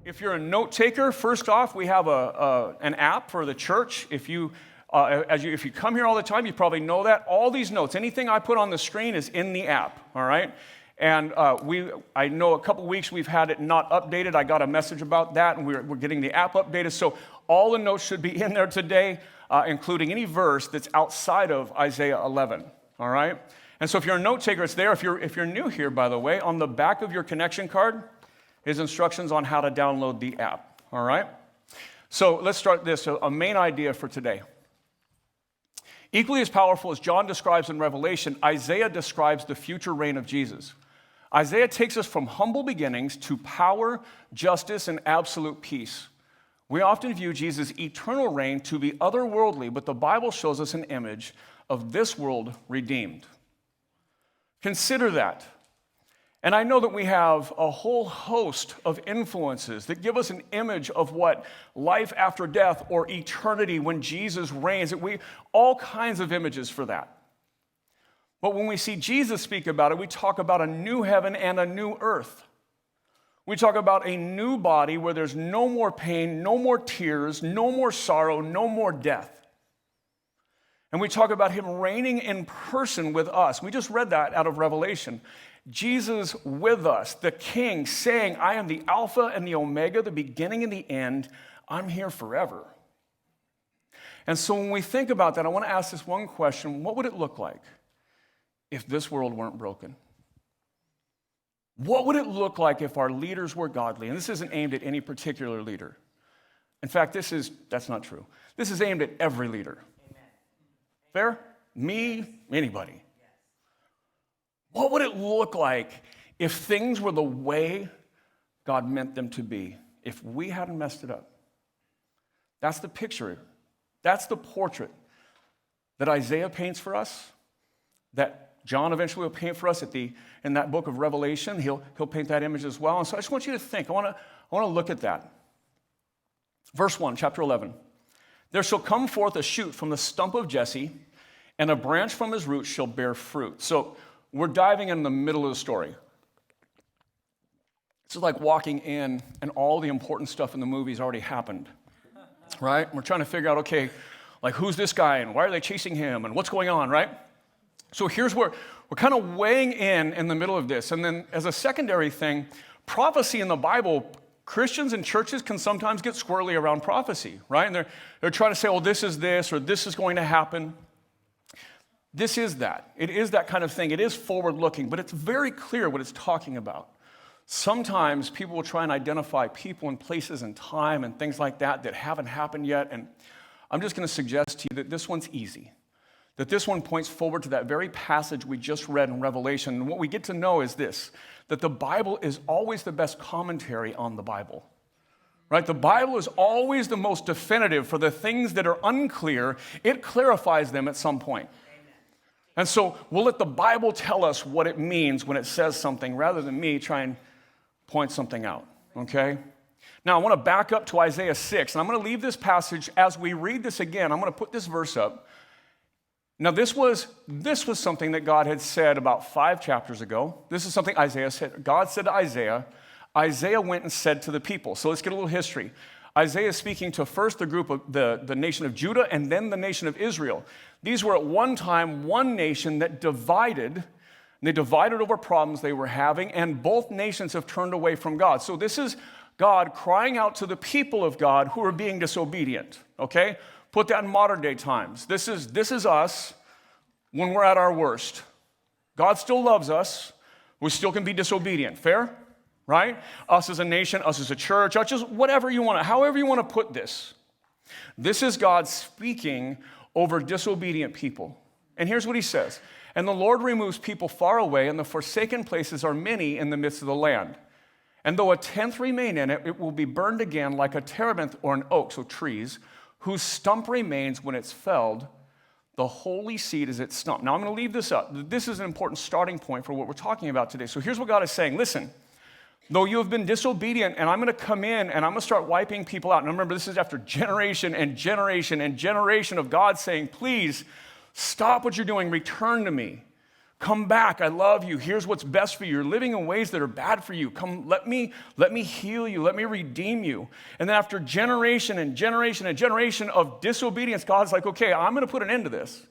If you're a note taker, first off, we have an app for the church. If you come here all the time, you probably know that. All these notes, anything I put on the screen is in the app, all right? And I know a couple weeks we've had it not updated. I got a message about that, and we're getting the app updated. So all the notes should be in there today, including any verse that's outside of Isaiah 11, all right? And so if you're a note taker, it's there. If you're new here, by the way, on the back of your connection card is instructions on how to download the app, all right? So let's start this, a main idea for today. Equally as powerful as John describes in Revelation, Isaiah describes the future reign of Jesus. Isaiah takes us from humble beginnings to power, justice, and absolute peace. We often view Jesus' eternal reign to be otherworldly, but the Bible shows us an image of this world redeemed. Consider that. And I know that we have a whole host of influences that give us an image of what life after death or eternity when Jesus reigns. All kinds of images for that. But when we see Jesus speak about it, we talk about a new heaven and a new earth. We talk about a new body where there's no more pain, no more tears, no more sorrow, no more death. And we talk about him reigning in person with us. We just read that out of Revelation. Jesus with us, the King, saying, I am the Alpha and the Omega, the beginning and the end. I'm here forever. And so when we think about that, I want to ask this one question. What would it look like if this world weren't broken? What would it look like if our leaders were godly? And this isn't aimed at any particular leader. In fact, that's not true. This is aimed at every leader. Amen. Fair? Me, anybody. What would it look like if things were the way God meant them to be, if we hadn't messed it up? That's the picture. That's the portrait that Isaiah paints for us, that John eventually will paint for us in that book of Revelation. He'll paint that image as well. And so I just want you to think. I want to look at that. Verse 1, chapter 11. There shall come forth a shoot from the stump of Jesse, and a branch from his roots shall bear fruit. So we're diving in the middle of the story. This is like walking in and all the important stuff in the movie's already happened, right? We're trying to figure out, okay, like who's this guy and why are they chasing him and what's going on, right? So here's where we're kind of weighing in the middle of this. And then as a secondary thing, prophecy in the Bible, Christians and churches can sometimes get squirrely around prophecy, right? And they're trying to say, well, this is this or this is going to happen. This is that. It is that kind of thing. It is forward-looking, but it's very clear what it's talking about. Sometimes people will try and identify people and places and time and things like that haven't happened yet, and I'm just going to suggest to you that this one's easy, that this one points forward to that very passage we just read in Revelation. And what we get to know is this, that the Bible is always the best commentary on the Bible. Right? The Bible is always the most definitive for the things that are unclear. It clarifies them at some point. And so we'll let the Bible tell us what it means when it says something rather than me try and point something out, okay? Now, I want to back up to Isaiah 6, and I'm going to leave this passage as we read this again. I'm going to put this verse up. Now, this was something that God had said about 5 chapters ago. This is something Isaiah said. God said to Isaiah. Isaiah went and said to the people. So let's get a little history. Isaiah is speaking to first the group of the nation of Judah and then the nation of Israel. These were at one time one nation that divided. They divided over problems they were having, and both nations have turned away from God. So this is God crying out to the people of God who are being disobedient, okay? Put that in modern day times. This is us when we're at our worst. God still loves us. We still can be disobedient. Fair? Right? Us as a nation, us as a church, us just whatever you want to, however you want to put this. This is God speaking over disobedient people. And here's what he says. And the Lord removes people far away, and the forsaken places are many in the midst of the land. And though a tenth remain in it, it will be burned again like a terebinth or an oak, so trees, whose stump remains when it's felled. The holy seed is its stump. Now I'm going to leave this up. This is an important starting point for what we're talking about today. So here's what God is saying. Listen. Though you have been disobedient, and I'm going to come in and I'm going to start wiping people out. And remember, this is after generation and generation and generation of God saying, please, stop what you're doing, return to me. Come back. I love you. Here's what's best for you. You're living in ways that are bad for you. Come, let me heal you. Let me redeem you. And then after generation and generation and generation of disobedience, God's like, okay, I'm going to put an end to this.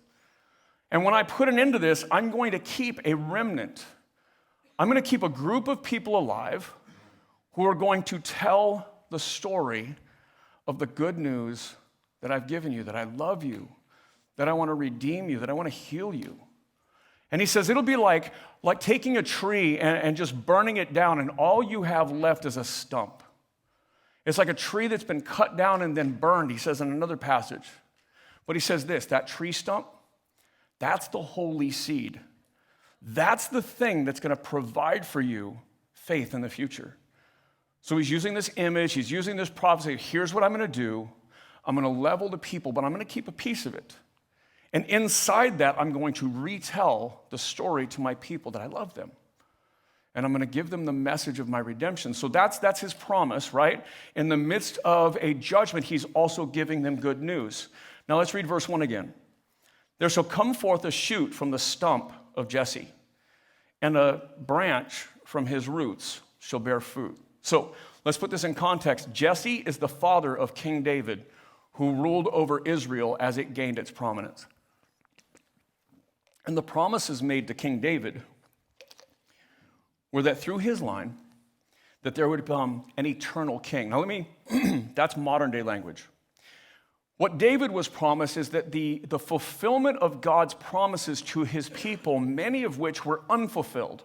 And when I put an end to this, I'm going to keep a remnant. I'm going to keep a group of people alive who are going to tell the story of the good news that I've given you, that I love you, that I want to redeem you, that I want to heal you. And he says it'll be like taking a tree and just burning it down, and all you have left is a stump. It's like a tree that's been cut down and then burned, he says in another passage. But he says this, that tree stump, that's the holy seed. That's the thing that's going to provide for you faith in the future. So he's using this image, he's using this prophecy. Here's what I'm going to do. I'm going to level the people, but I'm going to keep a piece of it. And inside that, I'm going to retell the story to my people that I love them. And I'm going to give them the message of my redemption. So that's his promise, right? In the midst of a judgment, he's also giving them good news. Now let's read verse 1 again. There shall come forth a shoot from the stump of Jesse, and a branch from his roots shall bear fruit. So let's put this in context. Jesse is the father of King David, who ruled over Israel as it gained its prominence. And the promises made to King David were that through his line, that there would become an eternal king. Now that's modern day language. What David was promised is that the fulfillment of God's promises to his people, many of which were unfulfilled.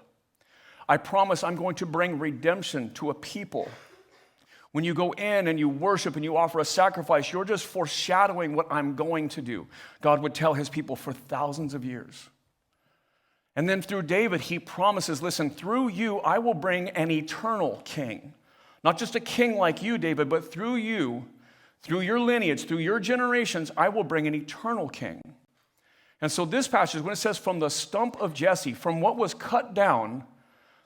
I promise I'm going to bring redemption to a people. When you go in and you worship and you offer a sacrifice, you're just foreshadowing what I'm going to do. God would tell his people for thousands of years. And then through David, he promises, listen, through you, I will bring an eternal king. Not just a king like you, David, but through you, through your lineage, through your generations, I will bring an eternal king. And so this passage, when it says from the stump of Jesse, from what was cut down,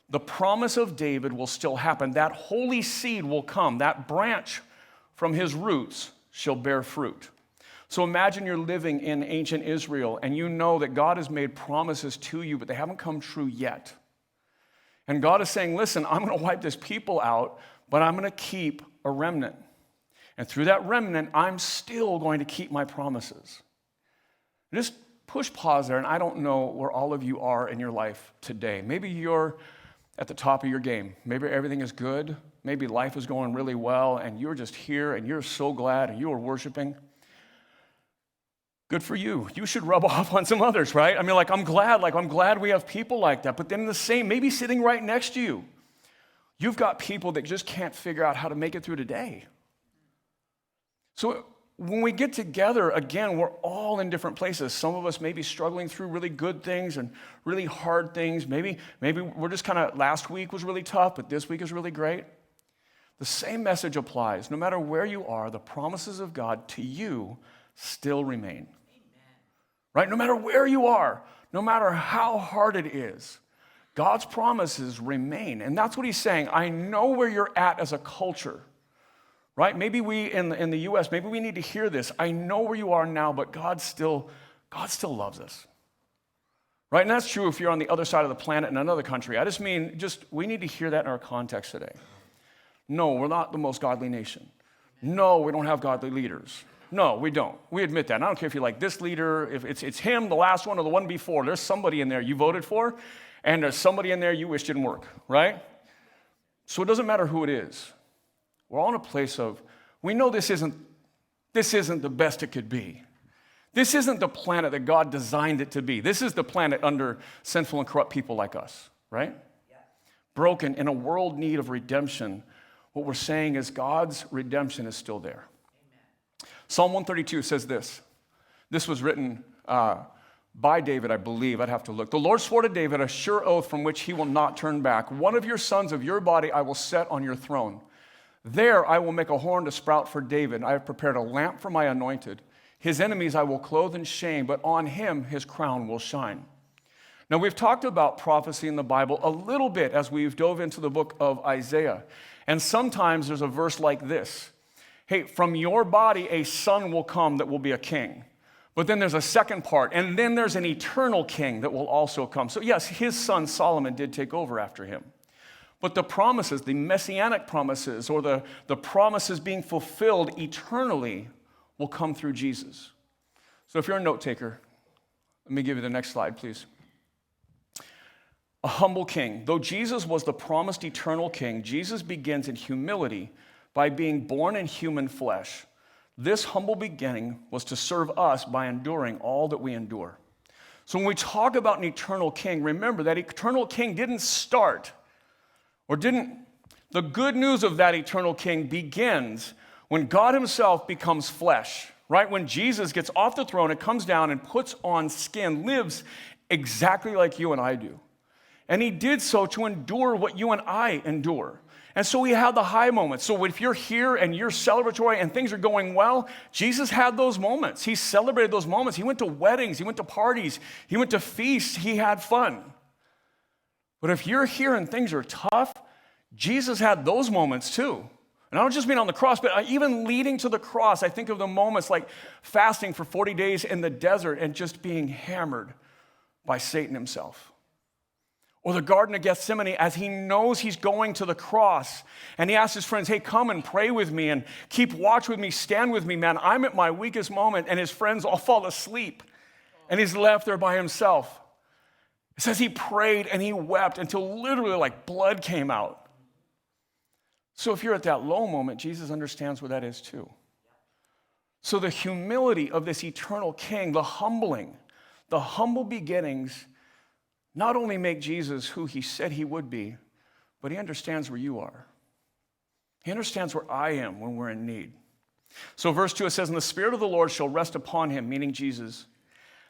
the promise of David will still happen. That holy seed will come. That branch from his roots shall bear fruit. So imagine you're living in ancient Israel and you know that God has made promises to you, but they haven't come true yet. And God is saying, listen, I'm going to wipe this people out, but I'm going to keep a remnant. And through that remnant, I'm still going to keep my promises. Just push pause there, and I don't know where all of you are in your life today. Maybe you're at the top of your game. Maybe everything is good. Maybe life is going really well, and you're just here, and you're so glad, and you are worshiping. Good for you. You should rub off on some others, right? I mean, I'm glad we have people like that. But then the same, maybe sitting right next to you, you've got people that just can't figure out how to make it through today. So when we get together, again, we're all in different places. Some of us may be struggling through really good things and really hard things. Maybe we're just last week was really tough, but this week is really great. The same message applies. No matter where you are, the promises of God to you still remain. Amen. Right? No matter where you are, no matter how hard it is, God's promises remain. And that's what he's saying. I know where you're at as a culture. Right? Maybe we in the U.S., maybe we need to hear this. I know where you are now, but God still loves us. Right? And that's true if you're on the other side of the planet in another country. I just mean, we need to hear that in our context today. No, we're not the most godly nation. No, we don't have godly leaders. No, we don't. We admit that. And I don't care if you like this leader, if it's him, the last one, or the one before. There's somebody in there you voted for, and there's somebody in there you wish didn't work, right? So it doesn't matter who it is. We're all in a place of, we know this isn't the best it could be. This isn't the planet that God designed it to be. This is the planet under sinful and corrupt people like us, right? Yeah. Broken in a world need of redemption. What we're saying is God's redemption is still there. Amen. Psalm 132 says this. This was written by David, I believe. I'd have to look. The Lord swore to David a sure oath from which he will not turn back. One of your sons of your body I will set on your throne. There I will make a horn to sprout for David. I have prepared a lamp for my anointed. His enemies I will clothe in shame, but on him his crown will shine. Now we've talked about prophecy in the Bible a little bit as we've dove into the book of Isaiah. And sometimes there's a verse like this. Hey, from your body a son will come that will be a king. But then there's a second part, and then there's an eternal king that will also come. So yes, his son Solomon did take over after him. But the promises, the messianic promises, or the promises being fulfilled eternally will come through Jesus. So if you're a note taker, let me give you the next slide, please. A humble king. Though Jesus was the promised eternal king, Jesus begins in humility by being born in human flesh. This humble beginning was to serve us by enduring all that we endure. So when we talk about an eternal king, remember that eternal king didn't start, the good news of that eternal king begins when God himself becomes flesh, right? When Jesus gets off the throne and comes down and puts on skin, lives exactly like you and I do. And he did so to endure what you and I endure. And so he had the high moments. So if you're here and you're celebratory and things are going well, Jesus had those moments. He celebrated those moments. He went to weddings. He went to parties. He went to feasts. He had fun. But if you're here and things are tough, Jesus had those moments too. And I don't just mean on the cross, but even leading to the cross, I think of the moments like fasting for 40 days in the desert and just being hammered by Satan himself. Or the Garden of Gethsemane as he knows he's going to the cross. And he asks his friends, hey, come and pray with me and keep watch with me, stand with me, man. I'm at my weakest moment. And his friends all fall asleep. And he's left there by himself. It says he prayed and he wept until literally like blood came out. So if you're at that low moment, Jesus understands what that is too. So the humility of this eternal king, the humble beginnings, not only make Jesus who he said he would be, but he understands where you are. He understands where I am when we're in need. So verse 2, it says, and the Spirit of the Lord shall rest upon him, meaning Jesus,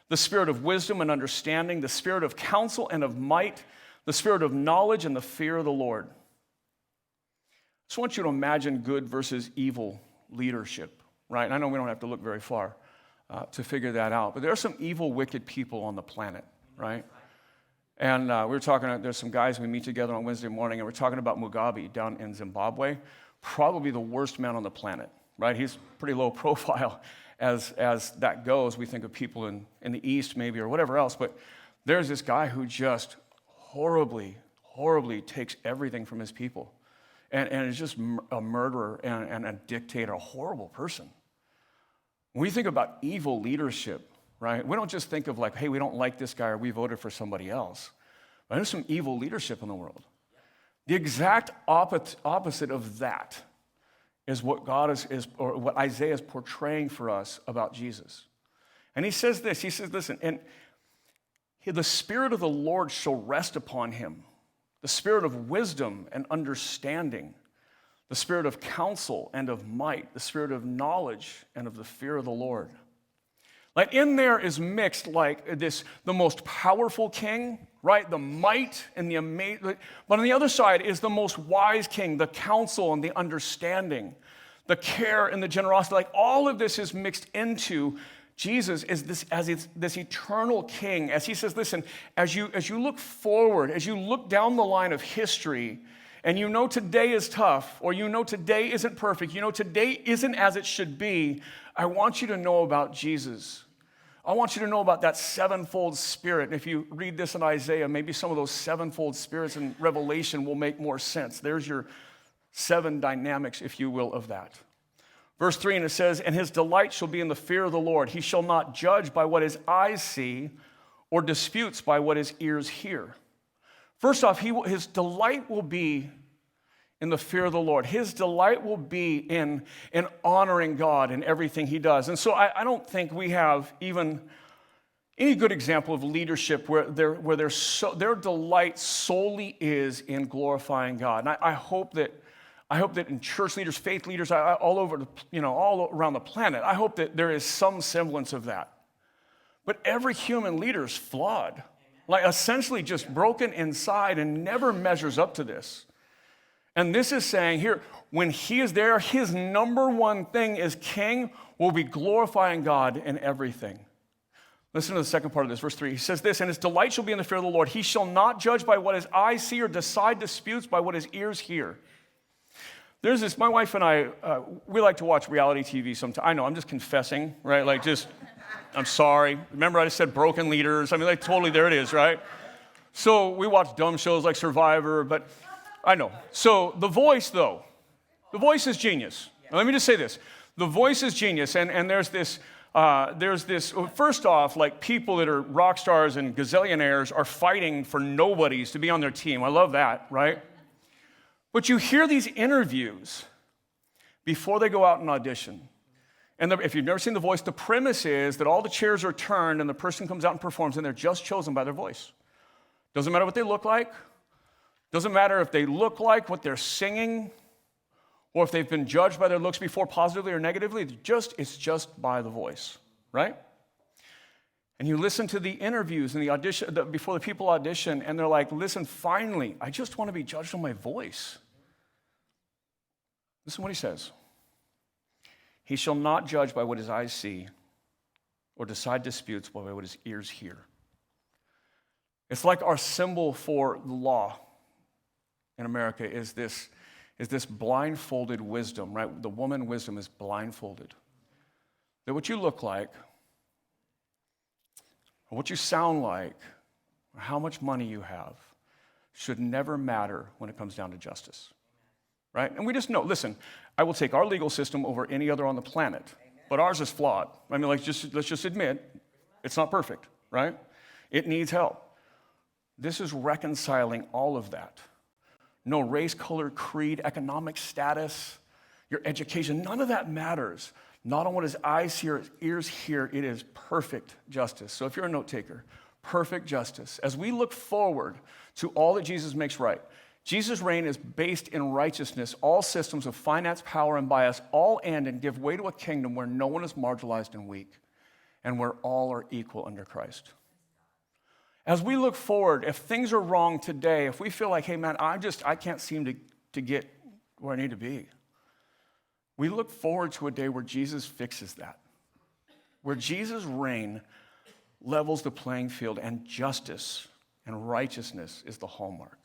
the Spirit of wisdom and understanding, the Spirit of counsel and of might, the Spirit of knowledge and the fear of the Lord. I just want you to imagine good versus evil leadership, right? And I know we don't have to look very far to figure that out, but there are some evil, wicked people on the planet, right? And we were talking, there's some guys we meet together on Wednesday morning, and we're talking about Mugabe down in Zimbabwe, probably the worst man on the planet, right? He's pretty low profile as that goes. We think of people in the East maybe or whatever else, but there's this guy who just horribly takes everything from his people and is just a murderer and a dictator, a horrible person. When we think about evil leadership, right? We don't just think of like, hey, we don't like this guy or we voted for somebody else. But there's some evil leadership in the world. The exact opposite of that is what God is or what Isaiah is portraying for us about Jesus. And he says this, listen, and the Spirit of the Lord shall rest upon him, the Spirit of wisdom and understanding, the Spirit of counsel and of might, the Spirit of knowledge and of the fear of the Lord. Like in there is mixed like the most powerful king, right? The might and the amazing. But on the other side is the most wise king, the counsel and the understanding, the care and the generosity. Like all of this is mixed into Jesus as this eternal king. As he says, listen, as you look forward, as you look down the line of history, and you know today is tough, or you know today isn't perfect, you know today isn't as it should be, I want you to know about Jesus. I want you to know about that sevenfold spirit. And if you read this in Isaiah, maybe some of those sevenfold spirits in Revelation will make more sense. There's your 7 dynamics, if you will, of that. Verse 3, and it says, and his delight shall be in the fear of the Lord. He shall not judge by what his eyes see, or disputes by what his ears hear. First off, his delight will be in the fear of the Lord. His delight will be in honoring God in everything he does. And so I don't think we have even any good example of leadership where their delight solely is in glorifying God. And I hope that in church leaders, faith leaders, all over, all around the planet, I hope that there is some semblance of that. But every human leader is flawed, like essentially just broken inside and never measures up to this. And this is saying here, when he is there, his number one thing as king will be glorifying God in everything. Listen to the second part of this, verse 3. He says this, and his delight shall be in the fear of the Lord. He shall not judge by what his eyes see or decide disputes by what his ears hear. There's this, my wife and I, we like to watch reality TV sometimes. I know, I'm just confessing, right? Like just I'm sorry. Remember I said broken leaders? I mean, like totally, there it is, right? So we watch dumb shows like Survivor, but I know. So The Voice, though. The Voice is genius. Now, let me just say this. The Voice is genius, and there's this, first off, like people that are rock stars and gazillionaires are fighting for nobodies to be on their team. I love that, right? But you hear these interviews before they go out and audition. And if you've never seen The Voice, the premise is that all the chairs are turned and the person comes out and performs, and they're just chosen by their voice. Doesn't matter what they look like. Doesn't matter if they look like what they're singing, or if they've been judged by their looks before positively or negatively. It's just by the voice, right? And you listen to the interviews and the audition before the people audition, and they're like, listen, finally, I just want to be judged on my voice. Listen to what he says. He shall not judge by what his eyes see, or decide disputes by what his ears hear. It's like our symbol for the law in America is this blindfolded wisdom, right? The woman wisdom is blindfolded. That what you look like, or what you sound like, or how much money you have, should never matter when it comes down to justice, right? And we just know, listen, I will take our legal system over any other on the planet, but ours is flawed. I mean, let's just admit, it's not perfect, right? It needs help. This is reconciling all of that. No race, color, creed, economic status, your education, none of that matters. Not on what his eyes see or his ears hear, it is perfect justice. So if you're a note taker, perfect justice. As we look forward to all that Jesus makes right, Jesus' reign is based in righteousness. All systems of finance, power, and bias all end and give way to a kingdom where no one is marginalized and weak, and where all are equal under Christ. As we look forward, if things are wrong today, if we feel like, hey man, I can't seem to get where I need to be, we look forward to a day where Jesus fixes that, where Jesus' reign levels the playing field and justice and righteousness is the hallmark.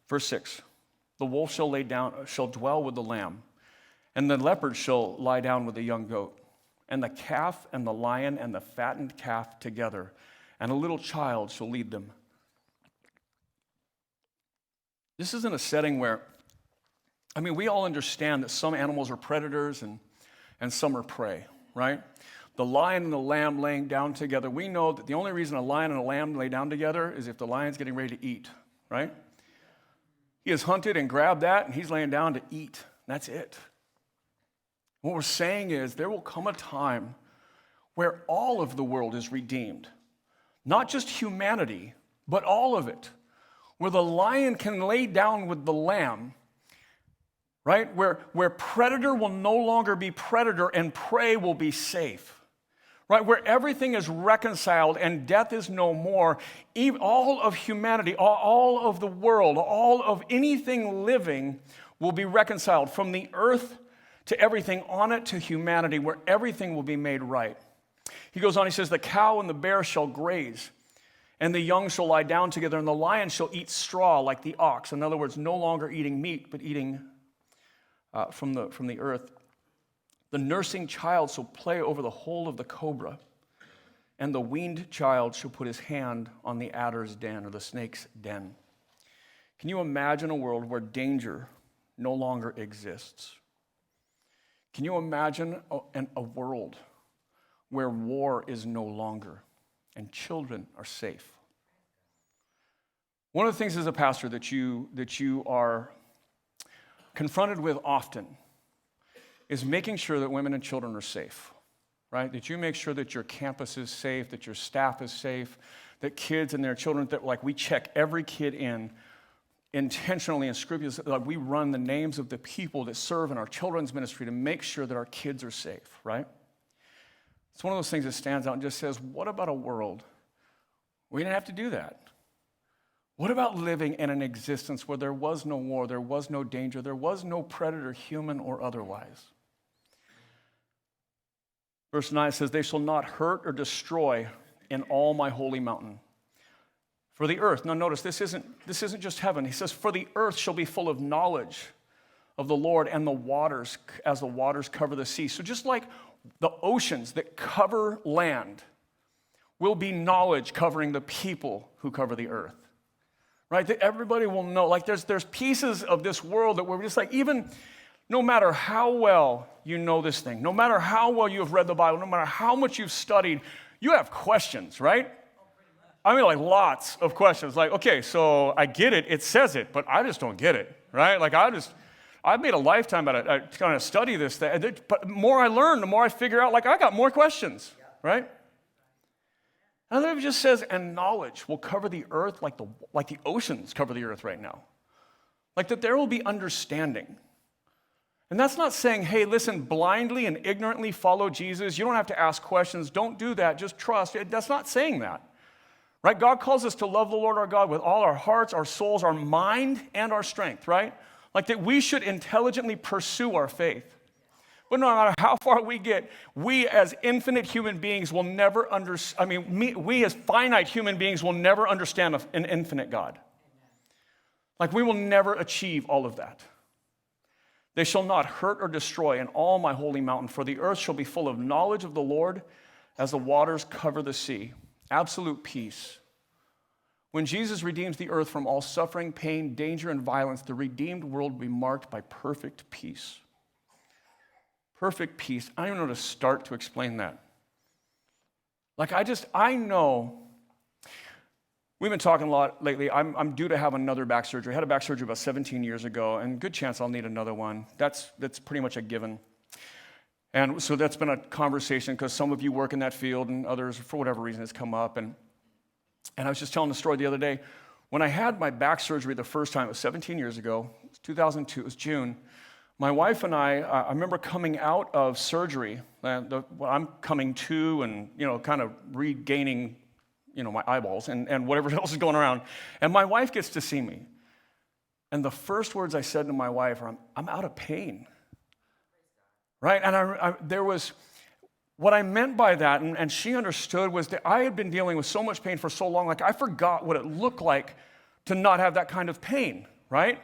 Verse 6, the wolf shall dwell with the lamb, and the leopard shall lie down with the young goat, and the calf and the lion and the fattened calf together, and a little child shall lead them. This isn't a setting where, we all understand that some animals are predators and some are prey, right? The lion and the lamb laying down together, we know that the only reason a lion and a lamb lay down together is if the lion's getting ready to eat, right? He has hunted and grabbed that, and he's laying down to eat. That's it. What we're saying is there will come a time where all of the world is redeemed. Not just humanity, but all of it. Where the lion can lay down with the lamb, right? Where predator will no longer be predator and prey will be safe. Right? Where everything is reconciled and death is no more. All of humanity, all of the world, all of anything living will be reconciled from the earth to everything on it to humanity, where everything will be made right. He goes on, he says, the cow and the bear shall graze, and the young shall lie down together, and the lion shall eat straw like the ox. In other words, no longer eating meat, but eating from the earth. The nursing child shall play over the hole of the cobra, and the weaned child shall put his hand on the adder's den or the snake's den. Can you imagine a world where danger no longer exists? Can you imagine a world where war is no longer and children are safe? One of the things as a pastor that you are confronted with often is making sure that women and children are safe, right? That you make sure that your campus is safe, that your staff is safe, that kids and their children, that like we check every kid in intentionally and scrupulously, like we run the names of the people that serve in our children's ministry to make sure that our kids are safe, right? It's one of those things that stands out and just says, what about a world where we didn't have to do that? What about living in an existence where there was no war, there was no danger, there was no predator, human or otherwise? Verse 9 says, they shall not hurt or destroy in all my holy mountain. For the earth, now notice, this isn't just heaven. He says, for the earth shall be full of knowledge of the Lord and the waters as the waters cover the sea. So just like the oceans that cover land will be knowledge covering the people who cover the earth. Right? That everybody will know. Like there's pieces of this world that we're just like, even no matter how well you know this thing, no matter how well you have read the Bible, no matter how much you've studied, you have questions, right? I mean, like lots of questions. Like, okay, so I get it, it says it, but I just don't get it, right? Like I've made a lifetime out of trying to study this thing, but the more I learn, the more I figure out, like I got more questions, right? And then it just says, and knowledge will cover the earth like the oceans cover the earth right now. Like that there will be understanding. And that's not saying, hey, listen, blindly and ignorantly follow Jesus. You don't have to ask questions. Don't do that. Just trust. That's not saying that. Right? God calls us to love the Lord our God with all our hearts, our souls, our mind, and our strength, right? Like that we should intelligently pursue our faith. But no matter how far we get, we as infinite human beings will never we as finite human beings will never understand an infinite God. Like we will never achieve all of that. They shall not hurt or destroy in all my holy mountain, for the earth shall be full of knowledge of the Lord as the waters cover the sea. Absolute peace. When Jesus redeems the earth from all suffering, pain, danger, and violence, the redeemed world will be marked by perfect peace. Perfect peace. I don't even know how to start to explain that. Like I know, we've been talking a lot lately. I'm due to have another back surgery. I had a back surgery about 17 years ago, and good chance I'll need another one. That's pretty much a given. And so that's been a conversation because some of you work in that field and others, for whatever reason, has come up. And I was just telling the story the other day. When I had my back surgery the first time, it was 17 years ago, it was 2002, it was June. My wife and I remember coming out of surgery, I'm coming to and, kind of regaining, my eyeballs and whatever else is going around. And my wife gets to see me. And the first words I said to my wife are, I'm out of pain. Right? And there was, what I meant by that, and she understood, was that I had been dealing with so much pain for so long, like I forgot what it looked like to not have that kind of pain, right?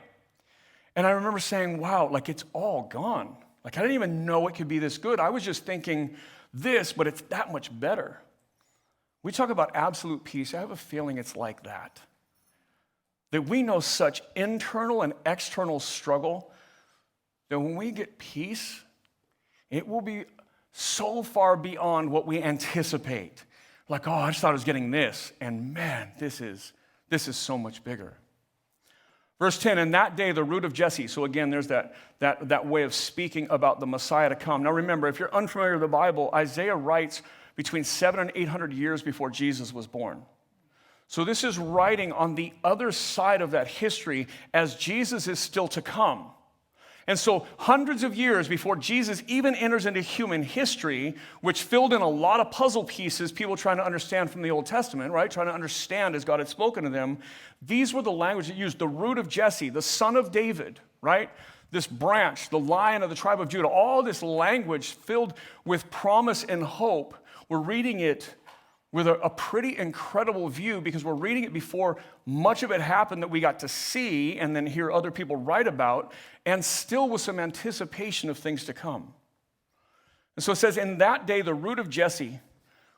And I remember saying, wow, like it's all gone. Like I didn't even know it could be this good. I was just thinking this, but it's that much better. We talk about absolute peace. I have a feeling it's like that. That we know such internal and external struggle that when we get peace, it will be so far beyond what we anticipate. Like, oh, I just thought I was getting this. And man, this is so much bigger. Verse 10, in that day, the root of Jesse. So again, there's that way of speaking about the Messiah to come. Now remember, if you're unfamiliar with the Bible, Isaiah writes between 700 and 800 years before Jesus was born. So this is writing on the other side of that history as Jesus is still to come. And so hundreds of years before Jesus even enters into human history, which filled in a lot of puzzle pieces, people trying to understand from the Old Testament, right? Trying to understand as God had spoken to them. These were the language that used the root of Jesse, the son of David, right? This branch, the lion of the tribe of Judah, all this language filled with promise and hope. We're reading it with a pretty incredible view because we're reading it before much of it happened that we got to see and then hear other people write about, and still with some anticipation of things to come. And so it says, in that day, the root of Jesse,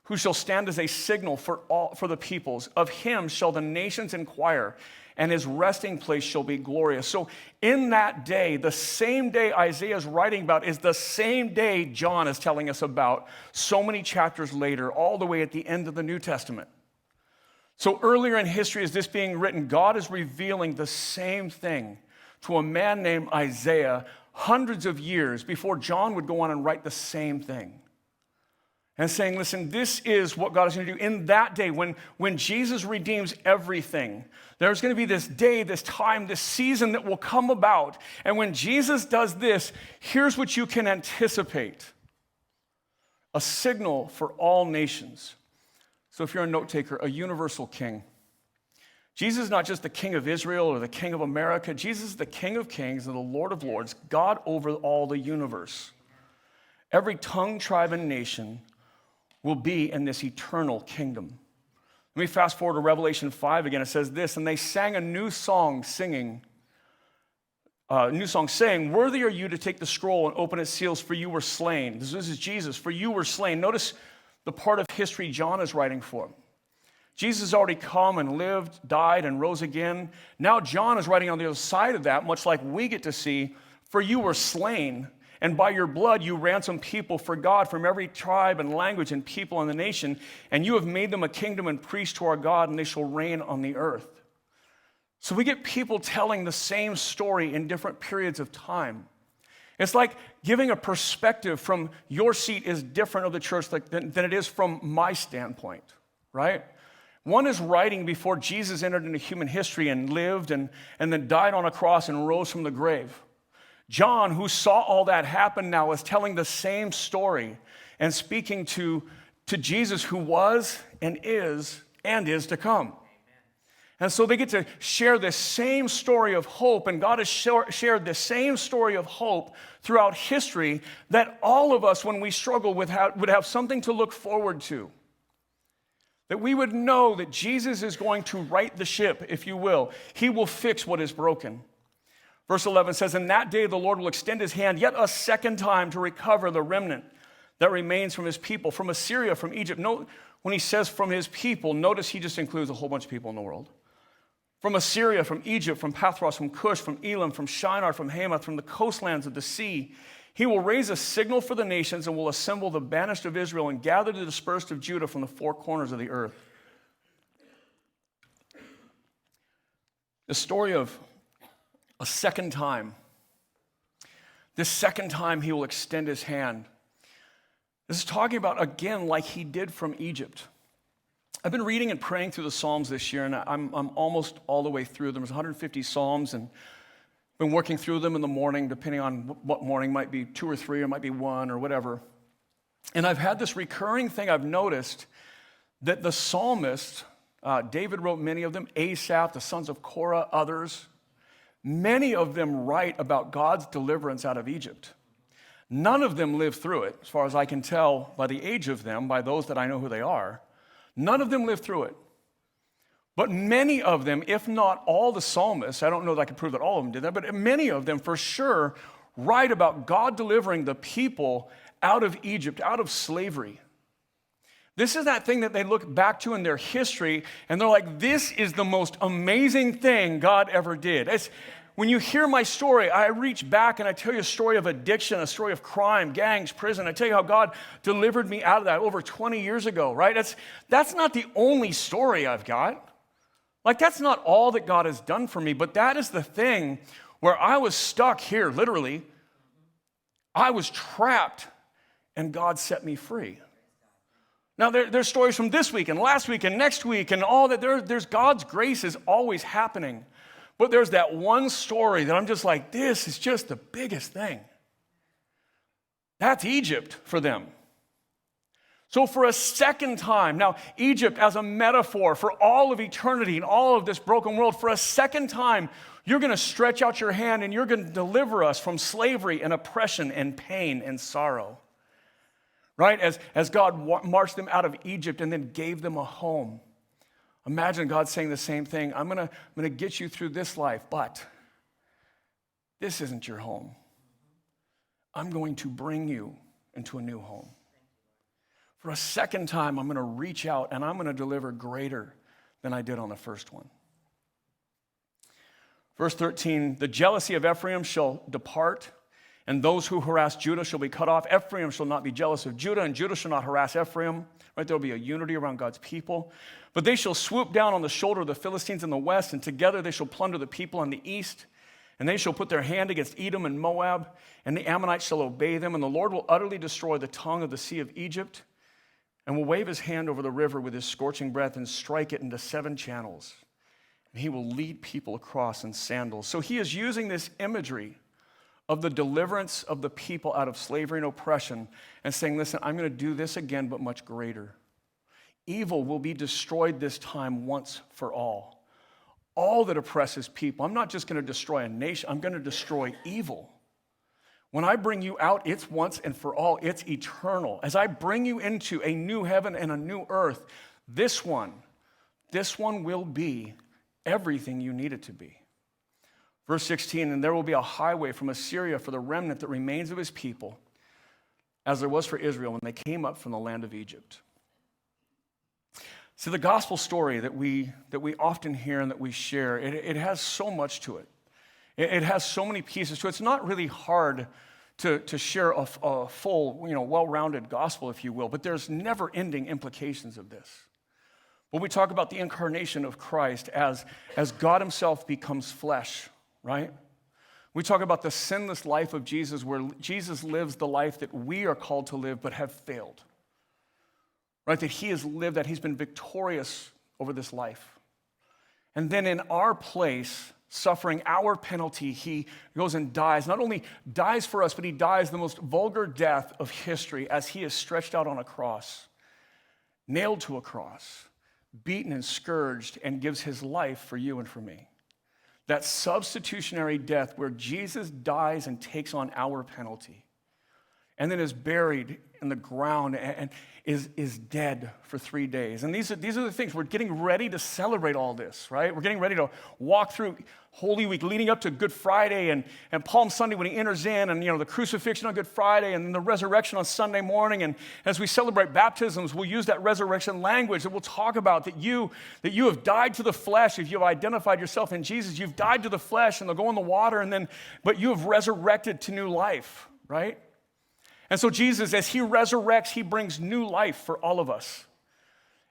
who shall stand as a signal for the peoples, of him shall the nations inquire, and his resting place shall be glorious. So in that day, the same day Isaiah is writing about is the same day John is telling us about so many chapters later, all the way at the end of the New Testament. So earlier in history, as this being written, God is revealing the same thing to a man named Isaiah hundreds of years before John would go on and write the same thing. And saying, listen, this is what God is going to do in that day when Jesus redeems everything. There's going to be this day, this time, this season that will come about. And when Jesus does this, here's what you can anticipate. A signal for all nations. So if you're a note taker, a universal king. Jesus is not just the king of Israel or the king of America. Jesus is the King of kings and the Lord of lords, God over all the universe. Every tongue, tribe, and nation will be in this eternal kingdom. Let me fast forward to Revelation 5 again. It says this, and they sang a new song singing, new song saying, "Worthy are you to take the scroll and open its seals, for you were slain." This is Jesus, for you were slain. Notice the part of history John is writing for. Jesus has already come and lived, died, and rose again. Now John is writing on the other side of that, much like we get to see, "For you were slain, and by your blood you ransomed people for God from every tribe and language and people in the nation, and you have made them a kingdom and priests to our God, and they shall reign on the earth." So we get people telling the same story in different periods of time. It's like giving a perspective from your seat is different of the church than it is from my standpoint, right? One is writing before Jesus entered into human history and lived and then died on a cross and rose from the grave. John, who saw all that happen now, is telling the same story and speaking to Jesus, who was and is to come. And so they get to share this same story of hope, and God has shared this same story of hope throughout history that all of us, when we struggle with, would have something to look forward to. That we would know that Jesus is going to right the ship, if you will. He will fix what is broken. Verse 11 says, "In that day the Lord will extend his hand yet a second time to recover the remnant that remains from his people, from Assyria, from Egypt." Note, when he says from his people, notice he just includes a whole bunch of people in the world. From Assyria, from Egypt, from Pathros, from Cush, from Elam, from Shinar, from Hamath, from the coastlands of the sea. He will raise a signal for the nations and will assemble the banished of Israel and gather the dispersed of Judah from the four corners of the earth. The story of a second time. This second time he will extend his hand. This is talking about, again, like he did from Egypt. I've been reading and praying through the Psalms this year, and I'm almost all the way through them. There's 150 Psalms, and been working through them in the morning, depending on what morning, might be 2 or 3, or might be 1, or whatever. And I've had this recurring thing I've noticed, that the psalmists, David wrote many of them, Asaph, the sons of Korah, others, many of them write about God's deliverance out of Egypt. None of them lived through it, as far as I can tell by the age of them, by those that I know who they are. None of them lived through it. But many of them, if not all the psalmists, I don't know that I can prove that all of them did that, but many of them for sure write about God delivering the people out of Egypt, out of slavery. This is that thing that they look back to in their history, and they're like, this is the most amazing thing God ever did. When you hear my story, I reach back and I tell you a story of addiction, a story of crime, gangs, prison. I tell you how God delivered me out of that over 20 years ago, right? That's not the only story I've got. Like, that's not all that God has done for me, but that is the thing where I was stuck here, literally. I was trapped, and God set me free. Now, there's stories from this week and last week and next week and all that. There's God's grace is always happening. But there's that one story that I'm just like, this is just the biggest thing. That's Egypt for them. So for a second time, now Egypt as a metaphor for all of eternity and all of this broken world, for a second time, you're going to stretch out your hand and you're going to deliver us from slavery and oppression and pain and sorrow. Right? As God marched them out of Egypt and then gave them a home. Imagine God saying the same thing. I'm going to get you through this life, but this isn't your home. I'm going to bring you into a new home. For a second time, I'm going to reach out and I'm going to deliver greater than I did on the first one. Verse 13, "The jealousy of Ephraim shall depart, and those who harass Judah shall be cut off. Ephraim shall not be jealous of Judah, and Judah shall not harass Ephraim." Right? There will be a unity around God's people. "But they shall swoop down on the shoulder of the Philistines in the west, and together they shall plunder the people in the east. And they shall put their hand against Edom and Moab, and the Ammonites shall obey them. And the Lord will utterly destroy the tongue of the sea of Egypt, and will wave his hand over the river with his scorching breath and strike it into 7 channels. And he will lead people across in sandals." So he is using this imagery of the deliverance of the people out of slavery and oppression and saying, listen, I'm going to do this again, but much greater. Evil will be destroyed this time once for all. All that oppresses people. I'm not just going to destroy a nation. I'm going to destroy evil. When I bring you out, it's once and for all. It's eternal. As I bring you into a new heaven and a new earth, this one will be everything you need it to be. Verse 16, and there will be a highway from Assyria for the remnant that remains of his people, as there was for Israel when they came up from the land of Egypt. See, the gospel story that we often hear and that we share, it has so much to it. It has so many pieces to it. It's not really hard to share a full, well-rounded gospel, if you will, but there's never-ending implications of this. When we talk about the incarnation of Christ as God himself becomes flesh, right? We talk about the sinless life of Jesus, where Jesus lives the life that we are called to live but have failed. Right, that he has lived, that he's been victorious over this life. And then in our place, suffering our penalty, he goes and dies. Not only dies for us, but he dies the most vulgar death of history as he is stretched out on a cross, nailed to a cross, beaten and scourged, and gives his life for you and for me. That substitutionary death where Jesus dies and takes on our penalty, and then is buried in the ground and is dead for 3 days. And these are the things. We're getting ready to celebrate all this, right? We're getting ready to walk through Holy Week leading up to Good Friday and Palm Sunday when he enters in, and the crucifixion on Good Friday, and then the resurrection on Sunday morning. And as we celebrate baptisms, we'll use that resurrection language, and we'll talk about that you have died to the flesh. If you've identified yourself in Jesus, you've died to the flesh, and they'll go in the water, but you have resurrected to new life, right? And so Jesus, as he resurrects, he brings new life for all of us.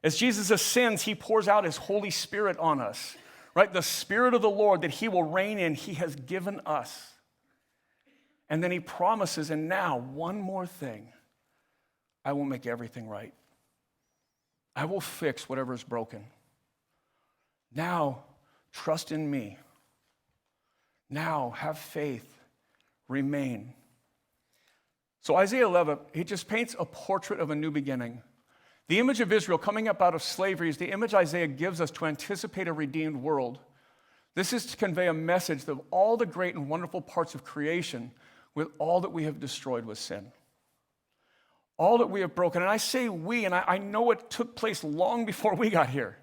As Jesus ascends, he pours out his Holy Spirit on us, right? The Spirit of the Lord that he will reign in, he has given us. And then he promises, and now, one more thing, I will make everything right. I will fix whatever is broken. Now, trust in me. Now, have faith, remain. So Isaiah 11, he just paints a portrait of a new beginning. The image of Israel coming up out of slavery is the image Isaiah gives us to anticipate a redeemed world. This is to convey a message of all the great and wonderful parts of creation with all that we have destroyed with sin. All that we have broken. And I say we, and I know it took place long before we got here.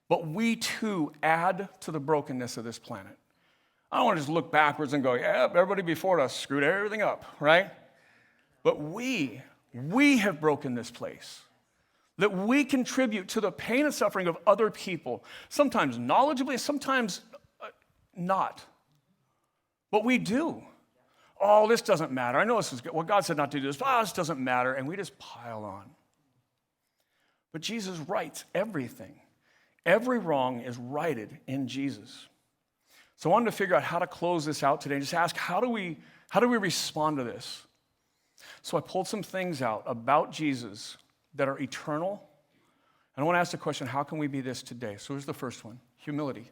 But we too add to the brokenness of this planet. I don't want to just look backwards and go, yeah, everybody before us screwed everything up, right? But we have broken this place. That we contribute to the pain and suffering of other people, sometimes knowledgeably, sometimes not. But we do. Oh, this doesn't matter. I know this is good. Well, God said not to do this. Oh, this doesn't matter. And we just pile on. But Jesus rights everything. Every wrong is righted in Jesus. So I wanted to figure out how to close this out today and just ask, how do we respond to this? So I pulled some things out about Jesus that are eternal. And I want to ask the question, how can we be this today? So here's the first one, humility.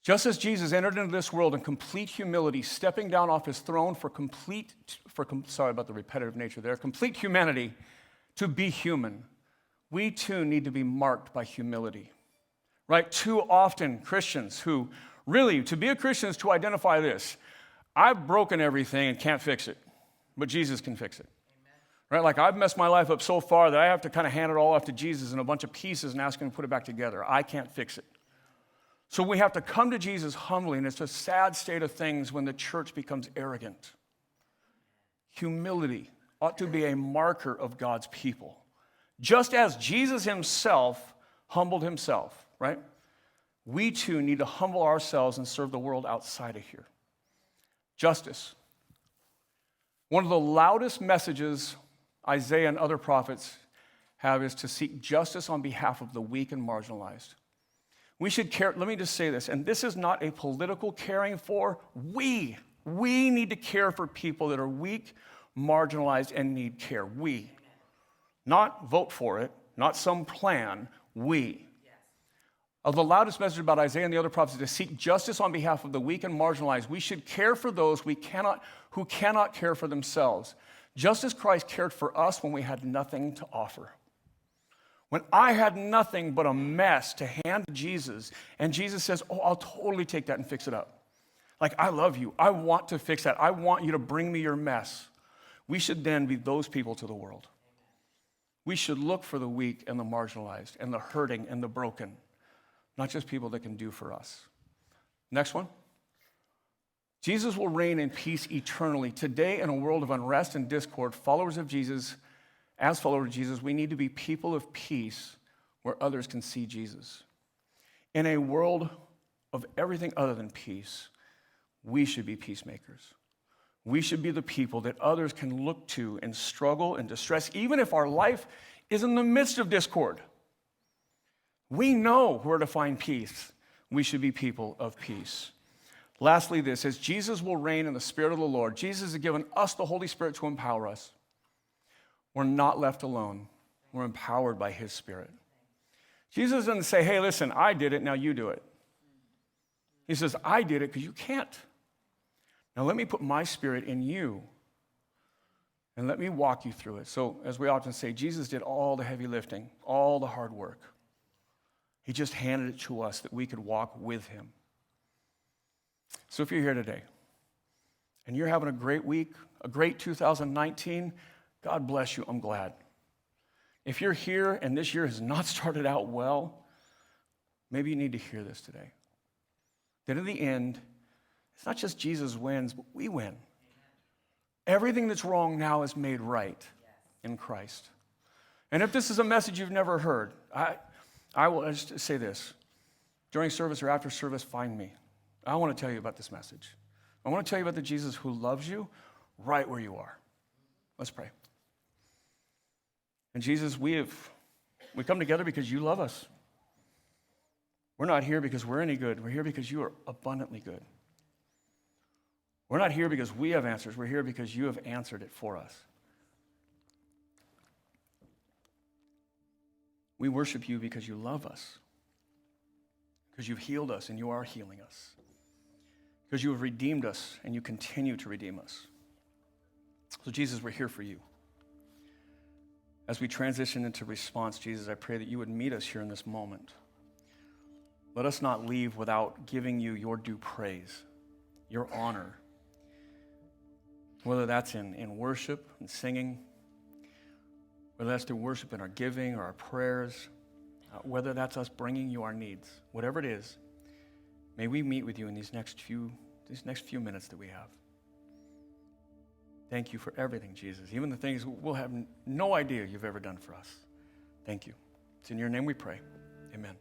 Just as Jesus entered into this world in complete humility, stepping down off his throne sorry about the repetitive nature there, complete humanity to be human, we too need to be marked by humility. Right? Too often Christians who really, to be a Christian is to identify this. I've broken everything and can't fix it. But Jesus can fix it. Amen. Right? Like I've messed my life up so far that I have to kind of hand it all off to Jesus in a bunch of pieces and ask him to put it back together. I can't fix it. So we have to come to Jesus humbly, and it's a sad state of things when the church becomes arrogant. Humility ought to be a marker of God's people. Just as Jesus himself humbled himself, right? We too need to humble ourselves and serve the world outside of here. Justice. One of the loudest messages Isaiah and other prophets have is to seek justice on behalf of the weak and marginalized. We should care, let me just say this, and this is not a political caring for, we need to care for people that are weak, marginalized, and need care. We. Not vote for it, not some plan, we. Of the loudest message about Isaiah and the other prophets is to seek justice on behalf of the weak and marginalized. We should care for those who cannot care for themselves. Just as Christ cared for us when we had nothing to offer. When I had nothing but a mess to hand to Jesus, and Jesus says, oh, I'll totally take that and fix it up. Like, I love you. I want to fix that. I want you to bring me your mess. We should then be those people to the world. We should look for the weak and the marginalized and the hurting and the broken. Not just people that can do for us. Next one. Jesus will reign in peace eternally. Today, in a world of unrest and discord, followers of Jesus, as followers of Jesus, we need to be people of peace where others can see Jesus. In a world of everything other than peace, we should be peacemakers. We should be the people that others can look to in struggle and distress, even if our life is in the midst of discord. We know where to find peace. We should be people of peace. Lastly, this is Jesus will reign in the Spirit of the Lord. Jesus has given us the Holy Spirit to empower us. We're not left alone. We're empowered by His Spirit. Jesus doesn't say, hey, listen, I did it, now you do it. He says, I did it because you can't. Now let me put my Spirit in you and let me walk you through it. So as we often say, Jesus did all the heavy lifting, all the hard work. He just handed it to us that we could walk with Him. So if you're here today and you're having a great week, a great 2019, God bless you, I'm glad. If you're here and this year has not started out well, maybe you need to hear this today. That in the end, it's not just Jesus wins, but we win. Everything that's wrong now is made right in Christ. And if this is a message you've never heard, I will just say this. During service or after service, find me. I want to tell you about this message. I want to tell you about the Jesus who loves you right where you are. Let's pray. And Jesus, we come together because you love us. We're not here because we're any good. We're here because you are abundantly good. We're not here because we have answers. We're here because you have answered it for us. We worship you because you love us, because you've healed us and you are healing us, because you have redeemed us and you continue to redeem us. So Jesus, we're here for you. As we transition into response, Jesus, I pray that you would meet us here in this moment. Let us not leave without giving you your due praise, your honor, whether that's in worship and singing, whether that's through worship in our giving or our prayers, whether that's us bringing you our needs, whatever it is, may we meet with you in these next few minutes that we have. Thank you for everything, Jesus, even the things we'll have no idea you've ever done for us. Thank you. It's in your name we pray. Amen.